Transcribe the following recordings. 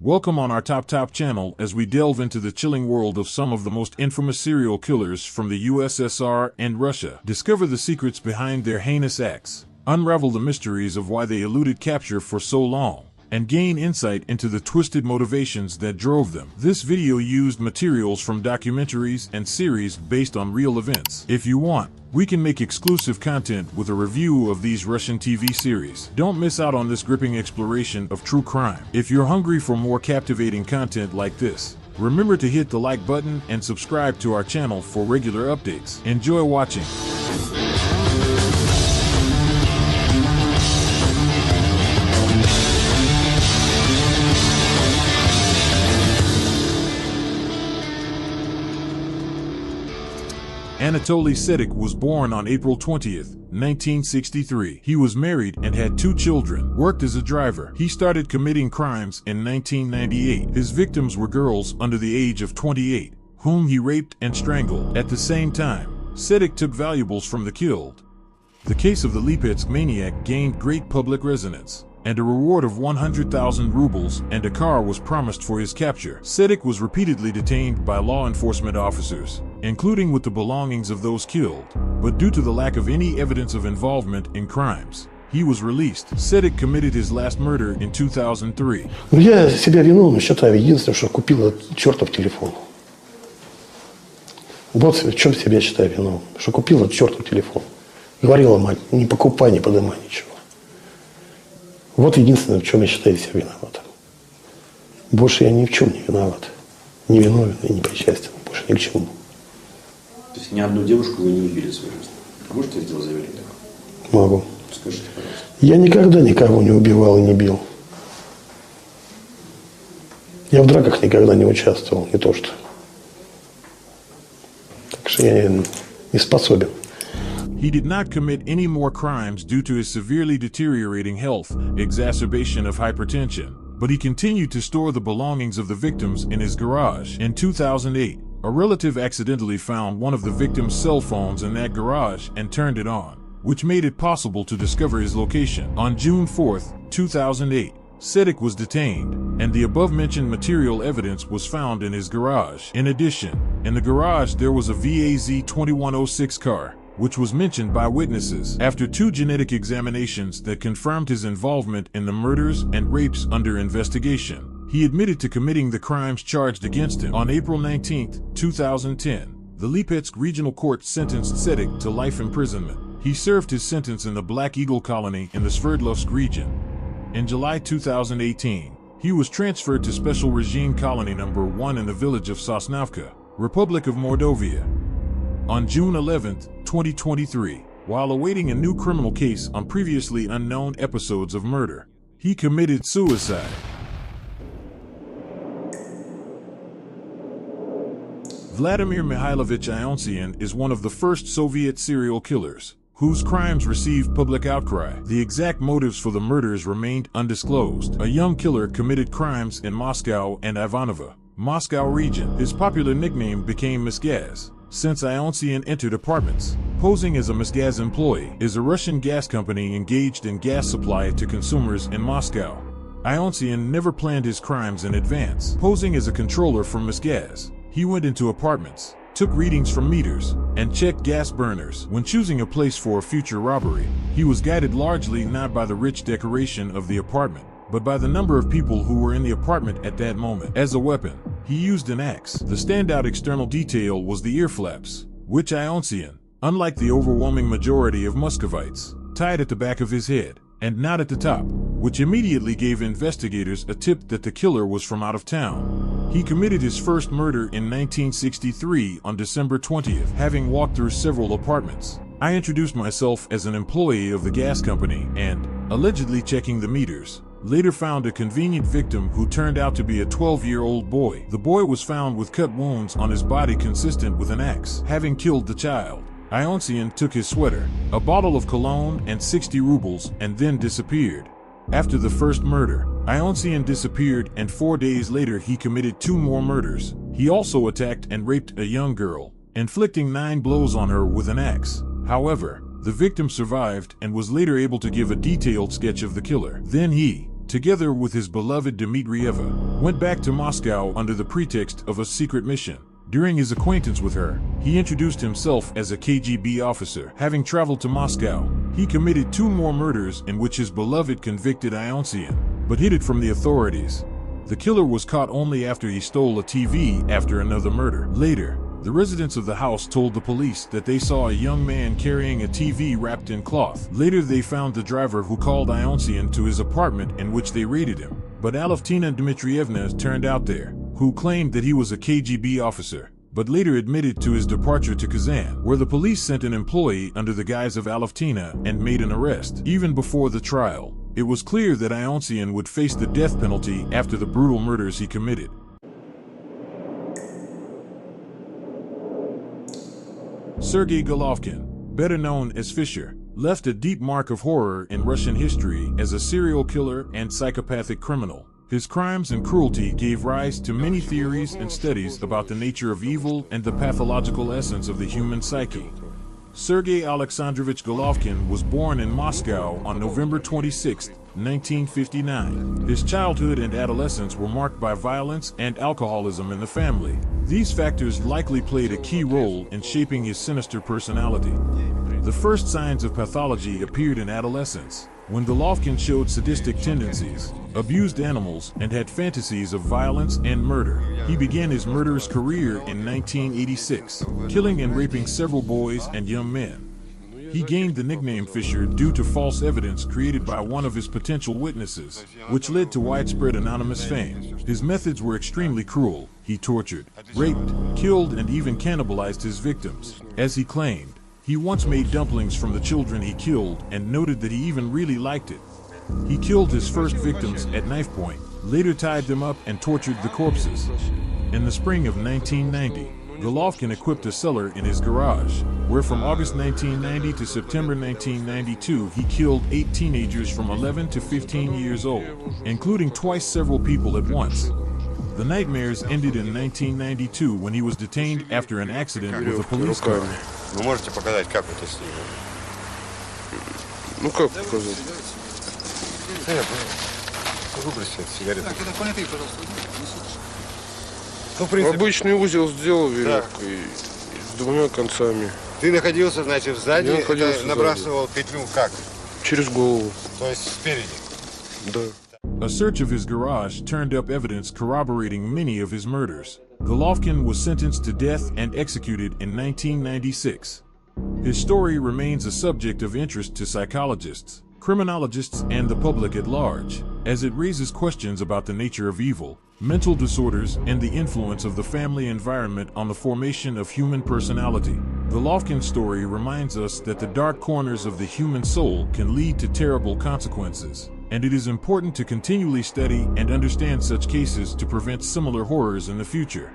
Welcome on our Top channel as we delve into the chilling world of some of the most infamous serial killers from the USSR and Russia. Discover the secrets behind their heinous acts, unravel the mysteries of why they eluded capture for so long, and gain insight into the twisted motivations that drove them. This video used materials from documentaries and series based on real events. If you want, we can make exclusive content with a review of these Russian TV series. Don't miss out on this gripping exploration of true crime. If you're hungry for more captivating content like this, remember to hit the like button and subscribe to our channel for regular updates. Enjoy watching. Anatoly Sedek was born on April 20th, 1963. He was married and had 2 children, worked as a driver. He started committing crimes in 1998. His victims were girls under the age of 28, whom he raped and strangled. At the same time, Sedek took valuables from the killed. The case of the Lipetsk maniac gained great public resonance, and a reward of 100,000 rubles and a car was promised for his capture. Sedek was repeatedly detained by law enforcement officers, including with the belongings of those killed, but due to the lack of any evidence of involvement in crimes, he was released. Sedek committed his last murder in 2003. Я себя виновным считаю единственное, что купил этот чертов телефон. Вот в чем себя считаю виновным, что купил этот чертов телефон. Говорила мать, не покупай, не подымай ничего. Вот единственное, в чем я считаю себя виноватым. Больше я ни в чем не виноват. Не виновен и не причастен. Больше ни к чему. То есть ни одну девушку вы не убили в своей жизни? Можете сделать заявление? Могу. Скажите, пожалуйста. Я никогда никого не убивал и не бил. Я в драках никогда не участвовал, не то что. Так что я не способен. He did not commit any more crimes due to his severely deteriorating health, exacerbation of hypertension, but he continued to store the belongings of the victims in his garage. In 2008, a relative accidentally found one of the victims' cell phones in that garage and turned it on, which made it possible to discover his location. On June 4, 2008, Sedek was detained, and the above-mentioned material evidence was found in his garage. In addition, in the garage there was a VAZ 2106 car, which was mentioned by witnesses. After 2 genetic examinations that confirmed his involvement in the murders and rapes under investigation, he admitted to committing the crimes charged against him. On April 19, 2010, the Lipetsk Regional Court sentenced Sedek to life imprisonment. He served his sentence in the Black Eagle colony in the Sverdlovsk region. In July 2018, he was transferred to Special Regime Colony No. 1 in the village of Sosnovka, Republic of Mordovia. On June 11, 2023, while awaiting a new criminal case on previously unknown episodes of murder, he committed suicide. Vladimir Mikhailovich Ionsyan is one of the first Soviet serial killers, whose crimes received public outcry. The exact motives for the murders remained undisclosed. A young killer committed crimes in Moscow and Ivanovo, Moscow region. His popular nickname became Misgaz, since Ionsyan entered apartments, posing as a Misgaz employee. Is a Russian gas company engaged in gas supply to consumers in Moscow. Ionsyan never planned his crimes in advance. Posing as a controller from Misgaz, he went into apartments, took readings from meters, and checked gas burners. When choosing a place for a future robbery, he was guided largely not by the rich decoration of the apartment, but by the number of people who were in the apartment at that moment. As a weapon, he used an axe. The standout external detail was the ear flaps, which Ionsyan, unlike the overwhelming majority of Muscovites, tied at the back of his head, and not at the top, which immediately gave investigators a tip that the killer was from out of town. He committed his first murder in 1963 on December 20th, having walked through several apartments. I introduced myself as an employee of the gas company and, allegedly checking the meters, later found a convenient victim who turned out to be a 12-year-old boy. The boy was found with cut wounds on his body consistent with an axe. Having killed the child, Ionsyan took his sweater, a bottle of cologne and 60 rubles and then disappeared. After the first murder, Ionsyan disappeared, and 4 days later he committed 2 more murders. He also attacked and raped a young girl, inflicting 9 blows on her with an axe. However, the victim survived and was later able to give a detailed sketch of the killer. Then he, together with his beloved Dmitrieva, went back to Moscow under the pretext of a secret mission. During his acquaintance with her, he introduced himself as a KGB officer. Having traveled to Moscow, he committed 2 more murders in which his beloved convicted Ionsien, but hid it from the authorities. The killer was caught only after he stole a TV after another murder. Later, the residents of the house told the police that they saw a young man carrying a TV wrapped in cloth. Later they found the driver who called Ionsien to his apartment in which they raided him. But Alevtina Dmitrievna turned out there, who claimed that he was a KGB officer, but later admitted to his departure to Kazan, where the police sent an employee under the guise of Alevtina and made an arrest. Even before the trial, it was clear that Ionsien would face the death penalty after the brutal murders he committed. Sergei Golovkin, better known as Fisher, left a deep mark of horror in Russian history as a serial killer and psychopathic criminal. His crimes and cruelty gave rise to many theories and studies about the nature of evil and the pathological essence of the human psyche. Sergei Alexandrovich Golovkin was born in Moscow on November 26, 1959. His childhood and adolescence were marked by violence and alcoholism in the family. These factors likely played a key role in shaping his sinister personality. The first signs of pathology appeared in adolescence, when Golovkin showed sadistic tendencies, abused animals, and had fantasies of violence and murder. He began his murderous career in 1986, killing and raping several boys and young men. He gained the nickname Fisher due to false evidence created by one of his potential witnesses, which led to widespread anonymous fame. His methods were extremely cruel. He tortured, raped, killed, and even cannibalized his victims. As he claimed, he once made dumplings from the children he killed and noted that he even really liked it. He killed his first victims at knife point, later tied them up and tortured the corpses. In the spring of 1990, Golovkin equipped a cellar in his garage, where from August 1990 to September 1992 he killed 8 teenagers from 11 to 15 years old, including twice several people at once. The nightmares ended in 1992 when he was detained after an accident with a police car. Вы можете показать, как это снимано? Ну как показать? Выбросьте сигарету. Так, это понятый, пожалуйста. Ну, в принципе, Обычный узел сделал веревкой с 2 концами. ты находился, значит, сзади, Я находился это набрасывал петлю как? Через голову. То есть спереди. Да. A search of his garage turned up evidence corroborating many of his murders. Golovkin was sentenced to death and executed in 1996. His story remains a subject of interest to psychologists, criminologists, and the public at large, as it raises questions about the nature of evil, mental disorders, and the influence of the family environment on the formation of human personality. Golovkin's story reminds us that the dark corners of the human soul can lead to terrible consequences, and it is important to continually study and understand such cases to prevent similar horrors in the future.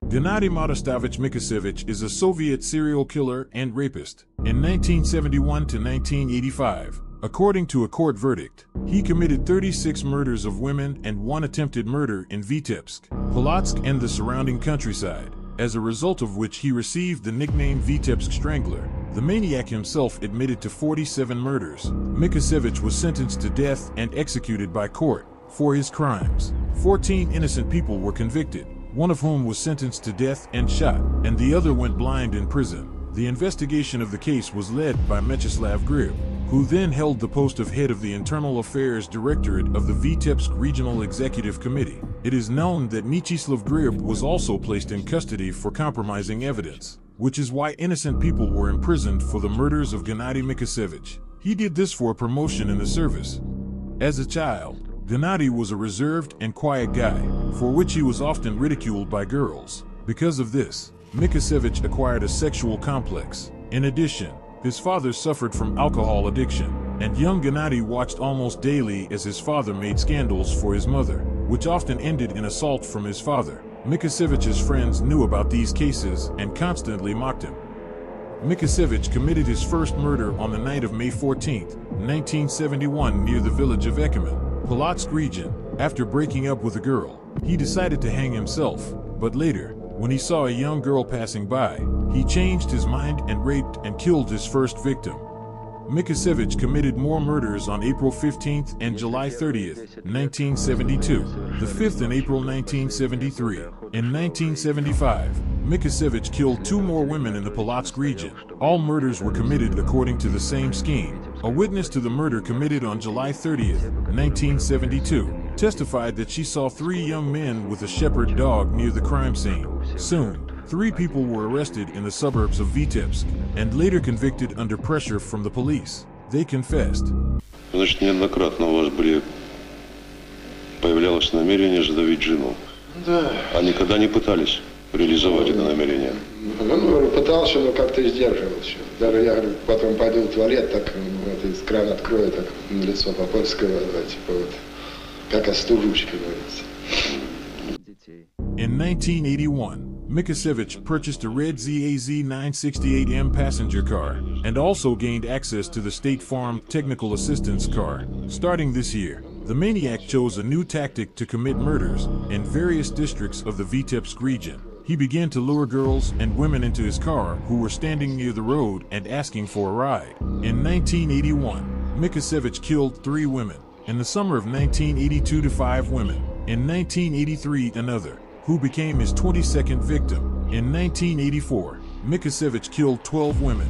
Gennady Modestovich Mikasevich is a Soviet serial killer and rapist. In 1971 to 1985, according to a court verdict, he committed 36 murders of women and 1 attempted murder in Vitebsk, Polotsk, and the surrounding countryside, as a result of which he received the nickname Vitebsk Strangler. The maniac himself admitted to 47 murders. Mikasevich was sentenced to death and executed by court. For his crimes, 14 innocent people were convicted, one of whom was sentenced to death and shot, and the other went blind in prison. The investigation of the case was led by Myechislav Grib, who then held the post of head of the Internal Affairs Directorate of the Vitebsk Regional Executive Committee. It is known that Myechislav Grib was also placed in custody for compromising evidence, which is why innocent people were imprisoned for the murders of Gennady Mikasevich. He did this for a promotion in the service. As a child, Gennady was a reserved and quiet guy, for which he was often ridiculed by girls. Because of this, Mikasevich acquired a sexual complex. In addition, his father suffered from alcohol addiction, and young Gennady watched almost daily as his father made scandals for his mother, which often ended in assault from his father. Mikasevich's friends knew about these cases and constantly mocked him. Mikasevich committed his first murder on the night of May 14, 1971 near the village of Ekemen, Polotsk region. After breaking up with a girl, he decided to hang himself, but later, when he saw a young girl passing by, he changed his mind and raped and killed his first victim. Mikasevich committed more murders on April 15th and July 30th, 1972, the 5th in April 1973. In 1975, Mikasevich killed 2 more women in the Polotsk region. All murders were committed according to the same scheme. A witness to the murder committed on July 30th, 1972, testified that she saw 3 young men with a shepherd dog near the crime scene. Soon, 3 people were arrested in the suburbs of Vitebsk and later convicted under pressure from the police. They confessed. Значит, неоднократно у вас появлялось намерение задавить жену. Да. А никогда не пытались реализовать это намерение? Ну, пытался, но как-то сдерживался. Даже я говорю, потом пойду в туалет, так вот, из крана открою, так на лицо по-польски водой, типа вот, как остужусь, как говорится. In 1981, Mikasevich purchased a red ZAZ 968M passenger car and also gained access to the State Farm Technical Assistance car. Starting this year, the maniac chose a new tactic to commit murders in various districts of the Vitebsk region. He began to lure girls and women into his car who were standing near the road and asking for a ride. In 1981, Mikasevich killed 3 women. In the summer of 1982 to 5 women. In 1983 another, who became his 22nd victim. In 1984, Mikasevich killed 12 women.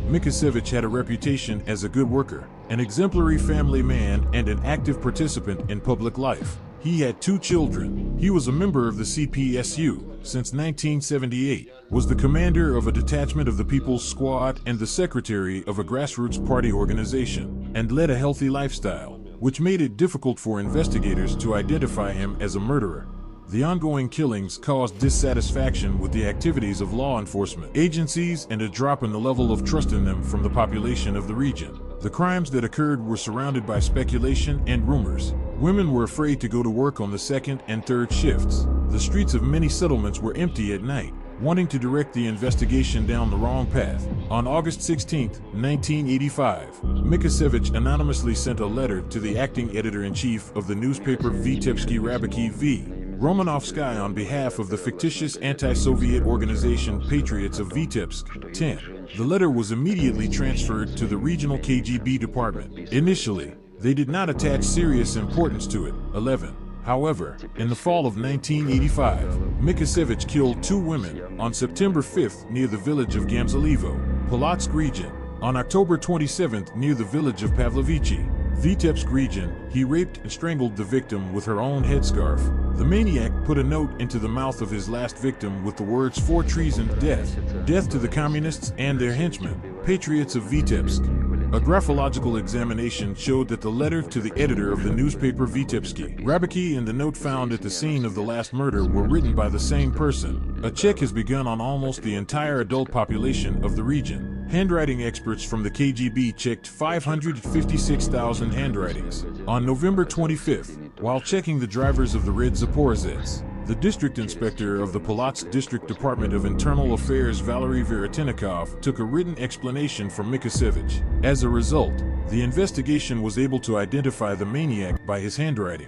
Mikasevich had a reputation as a good worker, an exemplary family man, and an active participant in public life. He had 2 children. He was a member of the CPSU since 1978, was the commander of a detachment of the People's Squad and the secretary of a grassroots party organization, and led a healthy lifestyle, which made it difficult for investigators to identify him as a murderer. The ongoing killings caused dissatisfaction with the activities of law enforcement agencies and a drop in the level of trust in them from the population of the region. The crimes that occurred were surrounded by speculation and rumors. Women were afraid to go to work on the 2nd and 3rd shifts. The streets of many settlements were empty at night, wanting to direct the investigation down the wrong path. On August 16, 1985, Mikasevich anonymously sent a letter to the acting editor-in-chief of the newspaper Vitebsky Rabiki V. Romanovskaya on behalf of the fictitious anti-Soviet organization Patriots of Vitebsk, 10. The letter was immediately transferred to the regional KGB department. Initially, they did not attach serious importance to it, 11. However, in the fall of 1985, Mikasevich killed 2 women on September 5th near the village of Gamzalivo, Polotsk region. On October 27th near the village of Pavlovichi, Vitebsk region, he raped and strangled the victim with her own headscarf. The maniac put a note into the mouth of his last victim with the words "For treason, death. Death to the communists and their henchmen, patriots of Vitebsk." A graphological examination showed that the letter to the editor of the newspaper Vitebsky Rabiki and the note found at the scene of the last murder were written by the same person. A check has begun on almost the entire adult population of the region. Handwriting experts from the KGB checked 556,000 handwritings. On November 25th, while checking the drivers of the red Zaporozhets, the district inspector of the Polotsk District Department of Internal Affairs Valery Veretinikov took a written explanation from Mikasevich. As a result, the investigation was able to identify the maniac by his handwriting.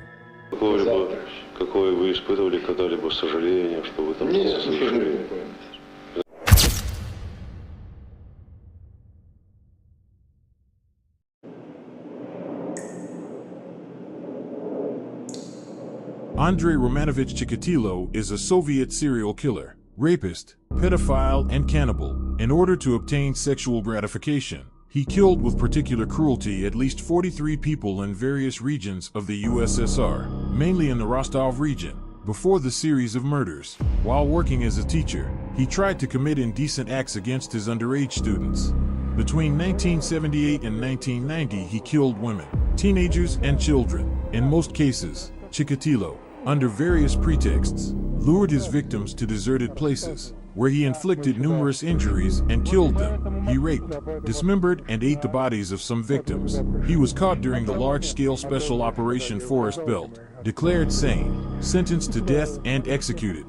Какое вы испытывали когда-либо сожаление, что вы там совершили? Andrei Romanovich Chikatilo is a Soviet serial killer, rapist, pedophile, and cannibal. In order to obtain sexual gratification, he killed with particular cruelty at least 43 people in various regions of the USSR, mainly in the Rostov region. Before the series of murders, while working as a teacher, he tried to commit indecent acts against his underage students. Between 1978 and 1990, he killed women, teenagers, and children. In most cases, Chikatilo, under various pretexts, lured his victims to deserted places, where he inflicted numerous injuries and killed them. He raped, dismembered, and ate the bodies of some victims. He was caught during the large-scale Special Operation Forest Belt, declared sane, sentenced to death, and executed.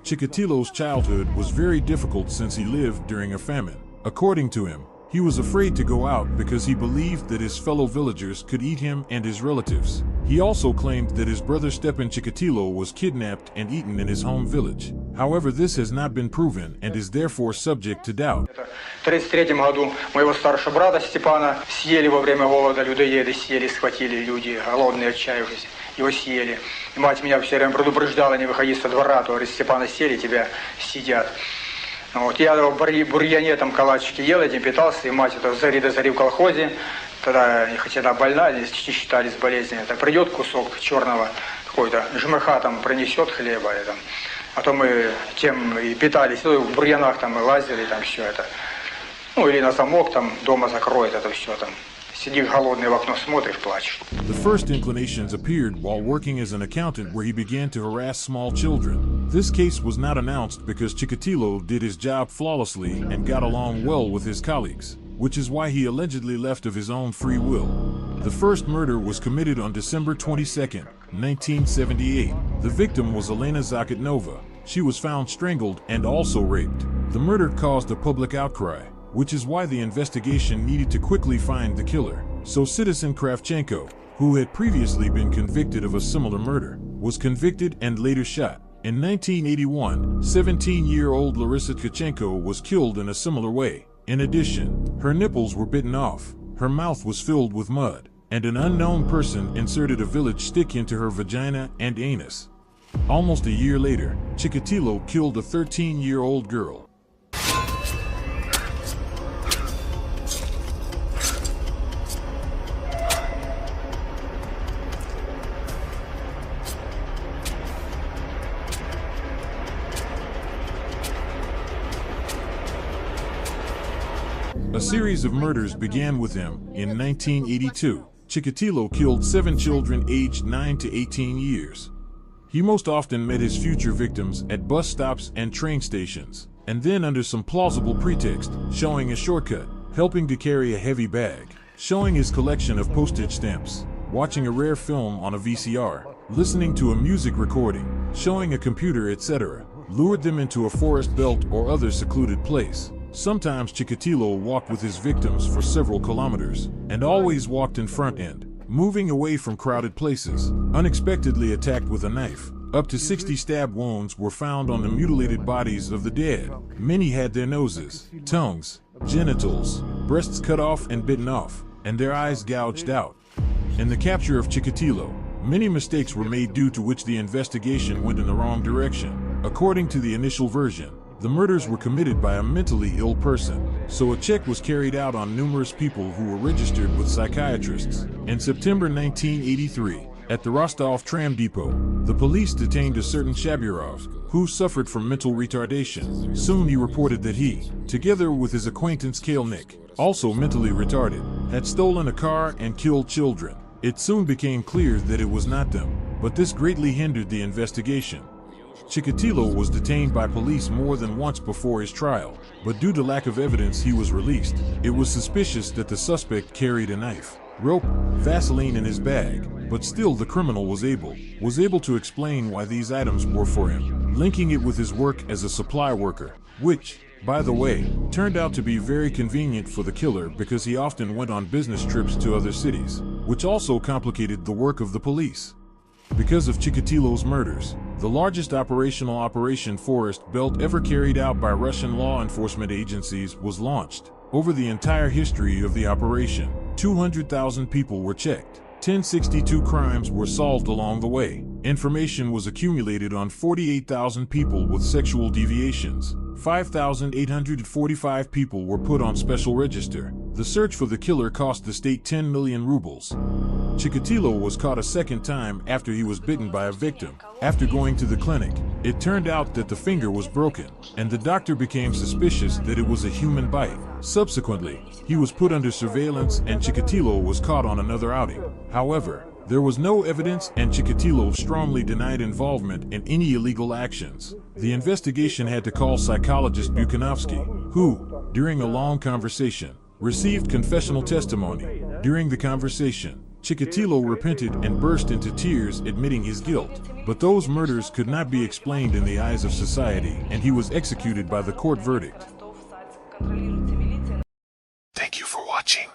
Chikatilo's childhood was very difficult since he lived during a famine. According to him, he was afraid to go out because he believed that his fellow villagers could eat him and his relatives. He also claimed that his brother Stepan Chikatilo was kidnapped and eaten in his home village. However, this has not been proven and is therefore subject to doubt. В 1933 году моего старшего брата Степана съели во время голода, людоеды съели, схватили люди, голодные, отчаявшись, его съели. И мать меня все время предупреждала, не выходи со двора, то, говорит, Степана съели, тебя съедят. Вот, я в бурьяне там калачики ел, этим питался, и мать это зари до зари в колхозе, тогда, хотя она больна, не считались болезнью, это придет кусок черного какой-то, жмыха там принесет хлеба, и, там, а то мы тем и питались, ну, в бурьянах там и лазили, там все это. Ну, или на замок там дома закроет это все там. Сидишь голодный в окно, смотришь, плачешь. The first inclinations appeared while working as an accountant where he began to harass small children. This case was not announced because Chikatilo did his job flawlessly and got along well with his colleagues, which is why he allegedly left of his own free will. The first murder was committed on December 22, 1978. The victim was Elena Zakatnova. She was found strangled and also raped. The murder caused a public outcry, which is why the investigation needed to quickly find the killer. So Citizen Kravchenko, who had previously been convicted of a similar murder, was convicted and later shot. In 1981, 17-year-old Larissa Tkachenko was killed in a similar way. In addition, her nipples were bitten off, her mouth was filled with mud, and an unknown person inserted a village stick into her vagina and anus. Almost a year later, Chikatilo killed a 13-year-old girl. A series of murders began with him. In 1982, Chikatilo killed 7 children aged 9 to 18 years. He most often met his future victims at bus stops and train stations, and then under some plausible pretext, showing a shortcut, helping to carry a heavy bag, showing his collection of postage stamps, watching a rare film on a VCR, listening to a music recording, showing a computer, etc., lured them into a forest belt or other secluded place. Sometimes Chikatilo walked with his victims for several kilometers, and always walked in front end, moving away from crowded places, unexpectedly attacked with a knife. Up to 60 stab wounds were found on the mutilated bodies of the dead. Many had their noses, tongues, genitals, breasts cut off and bitten off, and their eyes gouged out. In the capture of Chikatilo, many mistakes were made due to which the investigation went in the wrong direction. According to the initial version, the murders were committed by a mentally ill person, so a check was carried out on numerous people who were registered with psychiatrists. In September 1983, at the Rostov tram depot, the police detained a certain Shabirov, who suffered from mental retardation. Soon he reported that he, together with his acquaintance Kalnik, also mentally retarded, had stolen a car and killed children. It soon became clear that it was not them, but this greatly hindered the investigation. Chikatilo was detained by police more than once before his trial, but due to lack of evidence he was released. It was suspicious that the suspect carried a knife, rope, Vaseline in his bag, but still the criminal was able to explain why these items were for him, linking it with his work as a supply worker, which, by the way, turned out to be very convenient for the killer because he often went on business trips to other cities, which also complicated the work of the police. Because of Chikatilo's murders, the largest Operation Forest Belt ever carried out by Russian law enforcement agencies was launched. Over the entire history of the operation, 200,000 people were checked. 1062 crimes were solved along the way. Information was accumulated on 48,000 people with sexual deviations. 5,845 people were put on special register. The search for the killer cost the state 10 million rubles. Chikatilo was caught a second time after he was bitten by a victim. After going to the clinic, it turned out that the finger was broken, and the doctor became suspicious that it was a human bite. Subsequently, he was put under surveillance and Chikatilo was caught on another outing. However, there was no evidence and Chikatilo strongly denied involvement in any illegal actions. The investigation had to call psychologist Buchanovsky, who, during a long conversation, received confessional testimony. During the conversation, Chikatilo repented and burst into tears admitting his guilt. But those murders could not be explained in the eyes of society, and he was executed by the court verdict. Thank you for watching.